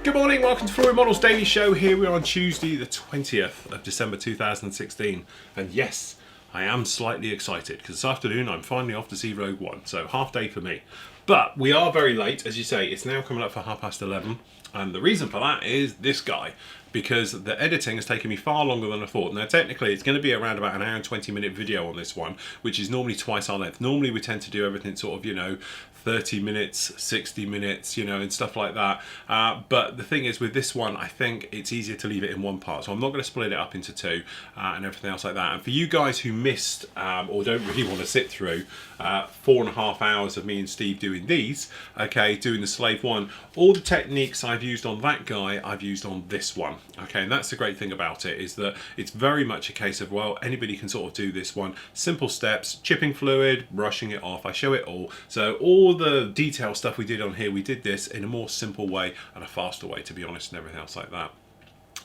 Good morning, welcome to Flory Models Daily Show. Here we are on Tuesday the 20th of December 2016. And yes, I am slightly excited because this afternoon I'm finally off to see Rogue One. So half day for me. But we are very late, as you say, it's now coming up for 11:30. And the reason for that is this guy. Because the editing has taken me far longer than I thought. Now technically it's going to be around about an hour and 20-minute video on this one, which is normally twice our length. Normally we tend to do everything sort of, 30 minutes, 60 minutes, and stuff like that. But the thing is with this one, I think it's easier to leave it in one part. So I'm not going to split it up into two and everything else like that. And for you guys who missed or don't really want to sit through 4.5 hours of me and Steve doing these, okay, doing the Slave One, all the techniques I've used on that guy, I've used on this one. Okay, and that's the great thing about it, is that it's very much a case of, well, anybody can sort of do this one. Simple steps, chipping fluid, brushing it off, I show it all. So all the detail stuff we did on here, we did this in a more simple way and a faster way, to be honest, and everything else like that.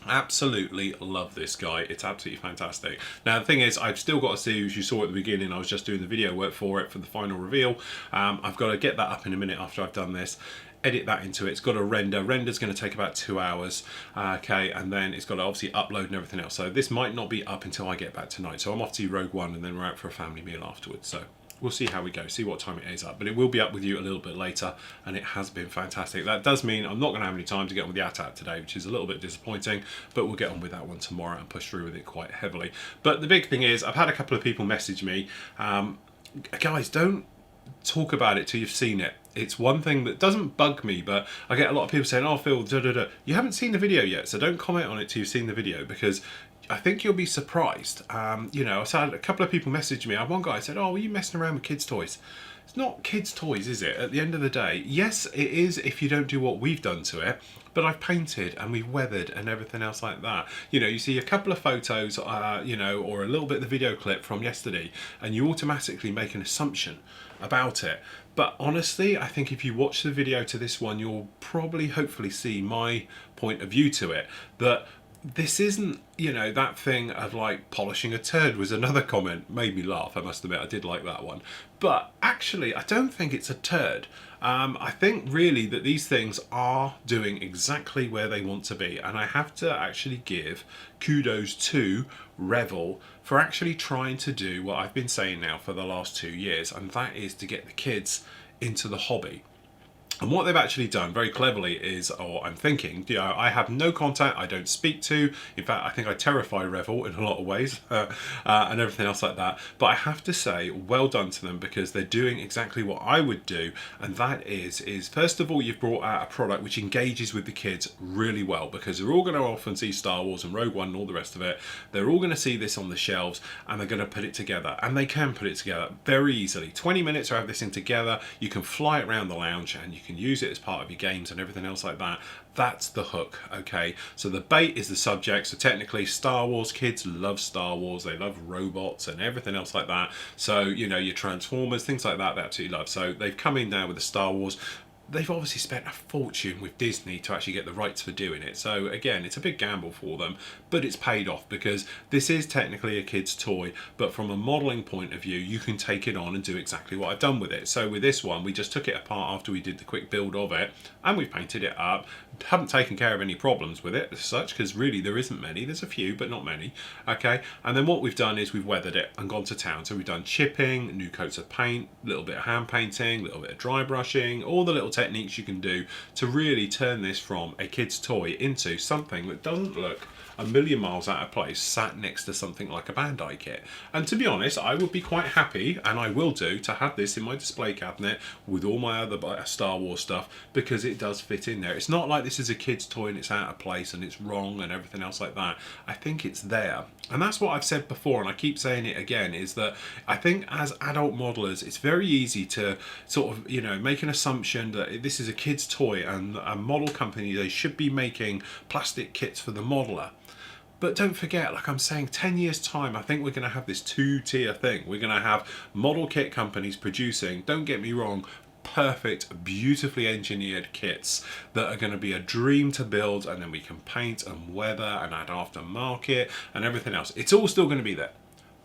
Absolutely love this guy. It's absolutely fantastic. Now the thing is, I've still got to see, as you saw at the beginning, I was just doing the video work for it for the final reveal. I've got to get that up in a minute after I've done this, edit that into it. It's got to render's going to take about 2 hours, okay, and then it's got to obviously upload and everything else. So this might not be up until I get back tonight. So I'm off to Rogue One and then we're out for a family meal afterwards. So we'll see how we go, see what time it is up, but it will be up with you a little bit later, and it has been fantastic. That does mean I'm not going to have any time to get on with the ATAT today, which is a little bit disappointing, but we'll get on with that one tomorrow and push through with it quite heavily. But the big thing is, I've had a couple of people message me, guys, don't talk about it till you've seen it. It's one thing that doesn't bug me, but I get a lot of people saying, oh Phil, you haven't seen the video yet, so don't comment on it till you've seen the video, because I think you'll be surprised. I had a couple of people message me. One guy said, oh, were you messing around with kids' toys? It's not kids' toys, is it? At the end of the day, yes, it is if you don't do what we've done to it, but I've painted and we've weathered and everything else like that. You see a couple of photos, or a little bit of the video clip from yesterday, and you automatically make an assumption about it. But honestly, I think if you watch the video to this one, you'll probably, hopefully see my point of view to it, that this isn't, that thing of like polishing a turd. Was another comment, made me laugh, I must admit, I did like that one. But actually, I don't think it's a turd. I think really that these things are doing exactly where they want to be. And I have to actually give kudos to Revel for actually trying to do what I've been saying now for the last 2 years, and that is to get the kids into the hobby. And what they've actually done very cleverly is, or I'm thinking, I have no contact, I don't speak to. In fact, I think I terrify Revel in a lot of ways and everything else like that. But I have to say, well done to them, because they're doing exactly what I would do. And that is first of all, you've brought out a product which engages with the kids really well, because they're all going to often see Star Wars and Rogue One and all the rest of it. They're all going to see this on the shelves and they're going to put it together. And they can put it together very easily. 20 minutes to have this thing together. You can fly it around the lounge and you can use it as part of your games and everything else like that. That's the hook, okay? So the bait is the subject. So technically, Star Wars, kids love Star Wars. They love robots and everything else like that. So, your Transformers, things like that, they absolutely love. So they've come in now with the Star Wars. They've obviously spent a fortune with Disney to actually get the rights for doing it. So again, it's a big gamble for them, but it's paid off, because this is technically a kid's toy, but from a modelling point of view, you can take it on and do exactly what I've done with it. So with this one, we just took it apart after we did the quick build of it, and we've painted it up. Haven't taken care of any problems with it as such, because really there isn't many. There's a few, but not many. Okay, and then what we've done is we've weathered it and gone to town. So we've done chipping, new coats of paint, a little bit of hand painting, a little bit of dry brushing, all the little techniques you can do to really turn this from a kid's toy into something that doesn't look a million miles out of place sat next to something like a Bandai kit. And to be honest, I would be quite happy, and I will do, to have this in my display cabinet with all my other Star Wars stuff, because it does fit in there. It's not like this is a kid's toy and it's out of place and it's wrong and everything else like that. I think it's there. And that's what I've said before, and I keep saying it again, is that I think as adult modelers, it's very easy to sort of, make an assumption that this is a kid's toy and a model company, they should be making plastic kits for the modeler. But don't forget, like I'm saying, 10 years time, I think we're going to have this two-tier thing. We're going to have model kit companies producing, don't get me wrong, perfect, beautifully engineered kits that are going to be a dream to build, and then we can paint and weather and add aftermarket and everything else. It's all still going to be there.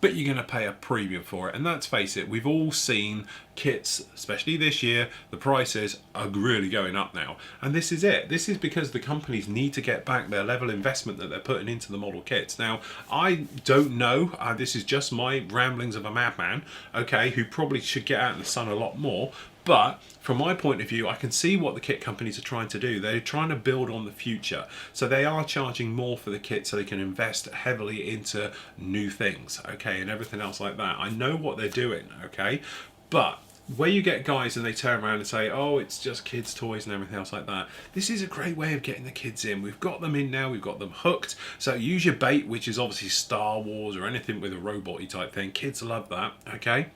but you're going to pay a premium for it. And let's face it, we've all seen kits, especially this year, the prices are really going up now. And this is it. This is because the companies need to get back their level of investment that they're putting into the model kits. Now, I don't know, this is just my ramblings of a madman, okay, who probably should get out in the sun a lot more. But from my point of view, I can see what the kit companies are trying to do. They're trying to build on the future. So they are charging more for the kit so they can invest heavily into new things, okay, and everything else like that. I know what they're doing, okay, but where you get guys and they turn around and say, oh, it's just kids' toys and everything else like that, this is a great way of getting the kids in. We've got them in now, we've got them hooked. So use your bait, which is obviously Star Wars or anything with a robot-y type thing. Kids love that, okay?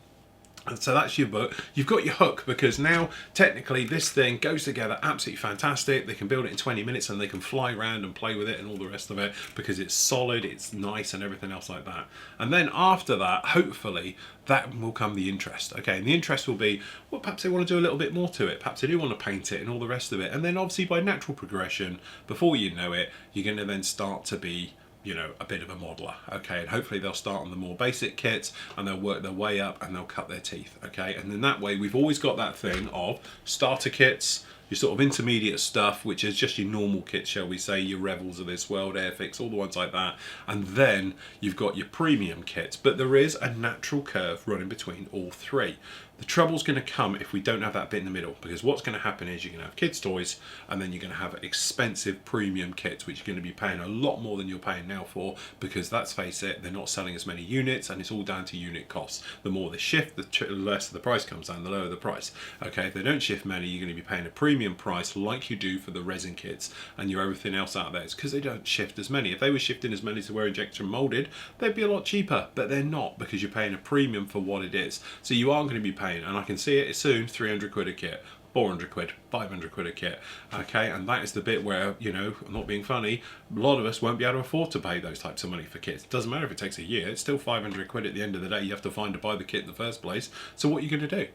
And so that's your book. You've got your hook, because now technically this thing goes together absolutely fantastic. They can build it in 20 minutes and they can fly around and play with it and all the rest of it, because it's solid, it's nice and everything else like that. And then after that, hopefully, that will come the interest. Okay, and the interest will be, well, perhaps they want to do a little bit more to it. Perhaps they do want to paint it and all the rest of it. And then obviously by natural progression, before you know it, you're going to then start to be, you know, a bit of a modeler, okay, and hopefully they'll start on the more basic kits and they'll work their way up and they'll cut their teeth, okay, and then that way we've always got that thing of starter kits, your sort of intermediate stuff, which is just your normal kits, shall we say, your Revels of this world, Airfix, all the ones like that, and then you've got your premium kits, but there is a natural curve running between all three. The trouble's going to come if we don't have that bit in the middle, because what's going to happen is you're going to have kids' toys and then you're going to have expensive premium kits, which you're going to be paying a lot more than you're paying now for, because let's face it, they're not selling as many units and it's all down to unit costs. The more they shift, the less the price comes down, the lower the price. Okay, if they don't shift many, you're going to be paying a premium price like you do for the resin kits and your everything else out there. It's because they don't shift as many. If they were shifting as many as they were injection molded, they'd be a lot cheaper, but they're not, because you're paying a premium for what it is. So you are going to be paying, and I can see it soon, 300 quid a kit, 400 quid, 500 quid a kit, okay, and that is the bit where, you know, I'm not being funny, a lot of us won't be able to afford to pay those types of money for kits. It doesn't matter if it takes a year, it's still 500 quid at the end of the day. You have to find to buy the kit in the first place. So what are you going to do?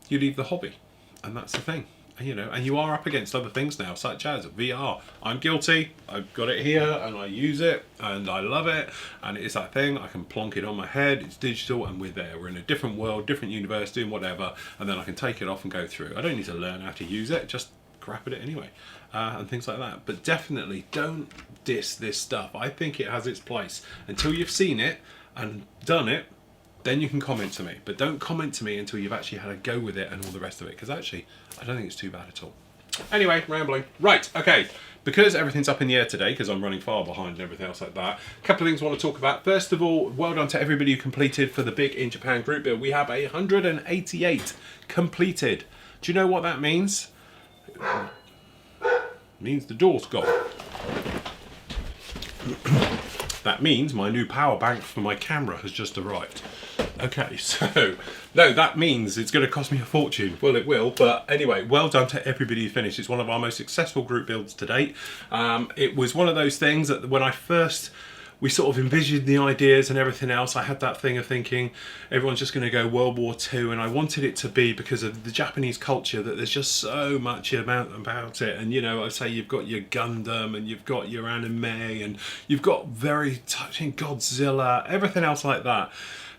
You leave the hobby, and that's the thing. You know, and you are up against other things now, such as VR. I'm guilty. I've got it here and I use it and I love it, and it's that thing, I can plonk it on my head, it's digital, and we're there. We're in a different world, different universe, doing whatever, and then I can take it off and go through. I don't need to learn how to use it, just crap at it anyway, and things like that. But definitely don't diss this stuff. I think it has its place. Until you've seen it and done it, then you can comment to me, but don't comment to me until you've actually had a go with it and all the rest of it, because actually I don't think it's too bad at all. Anyway, rambling. Right, okay, because everything's up in the air today, because I'm running far behind and everything else like that, a couple of things I want to talk about. First of all, well done to everybody who completed for the big in Japan group build. We have 188 completed. Do you know what that means? It means the door's gone. That means my new power bank for my camera has just arrived. Okay, so, no, that means it's going to cost me a fortune. Well, it will, but anyway, well done to everybody who finished. It's one of our most successful group builds to date. It was one of those things that when we sort of envisioned the ideas and everything else, I had that thing of thinking everyone's just going to go World War II, and I wanted it to be, because of the Japanese culture, that there's just so much about it. And, you know, I say you've got your Gundam and you've got your anime and you've got very touching Godzilla, everything else like that.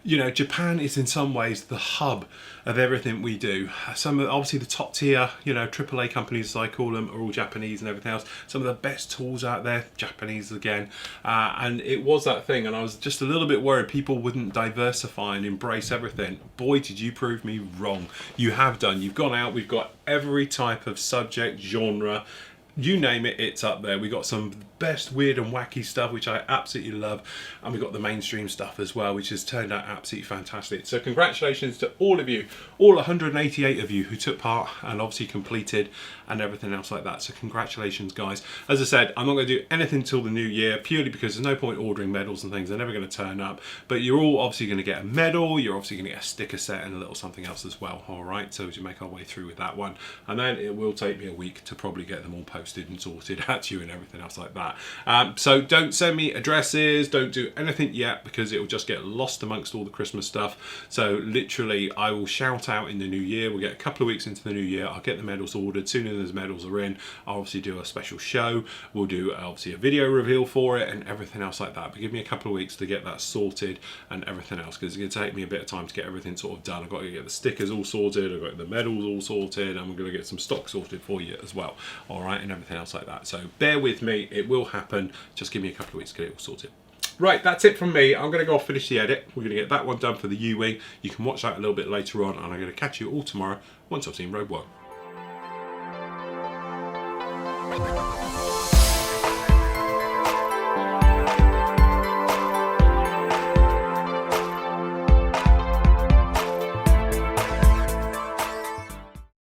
You know, Japan is in some ways the hub of everything we do. Some of, obviously the top tier, you know, AAA companies as I call them, are all Japanese and everything else. Some of the best tools out there, Japanese again. And it was that thing, and I was just a little bit worried people wouldn't diversify and embrace everything. Boy, did you prove me wrong. You have done. You've gone out, we've got every type of subject, genre, you name it, it's up there. We got some best weird and wacky stuff, which I absolutely love, and we got the mainstream stuff as well, which has turned out absolutely fantastic. So congratulations to all of you, all 188 of you who took part and obviously completed and everything else like that. So congratulations, guys. As I said, I'm not going to do anything until the new year, purely because there's no point ordering medals and things. They're never going to turn up, but you're all obviously going to get a medal, you're obviously going to get a sticker set and a little something else as well. All right, so as you make our way through with that one, and then it will take me a week to probably get them all posted posted and sorted at you and everything else like that. So don't send me addresses, don't do anything yet, because it will just get lost amongst all the Christmas stuff. So literally I will shout out in the new year. We'll get a couple of weeks into the new year, I'll get the medals ordered. Soon as those medals are in, I'll obviously do a special show. We'll do obviously a video reveal for it and everything else like that. But give me a couple of weeks to get that sorted and everything else, because it's going to take me a bit of time to get everything sort of done. I've got to get the stickers all sorted, I've got the medals all sorted, and we're going to get some stock sorted for you as well. Alright, and everything else like that. So bear with me, it will happen. Just give me a couple of weeks to get it all sorted. Right, that's it from me. I'm going to go off finish the edit. We're going to get that one done for the U-Wing. You can watch that a little bit later on, and I'm going to catch you all tomorrow once I've seen Rogue One.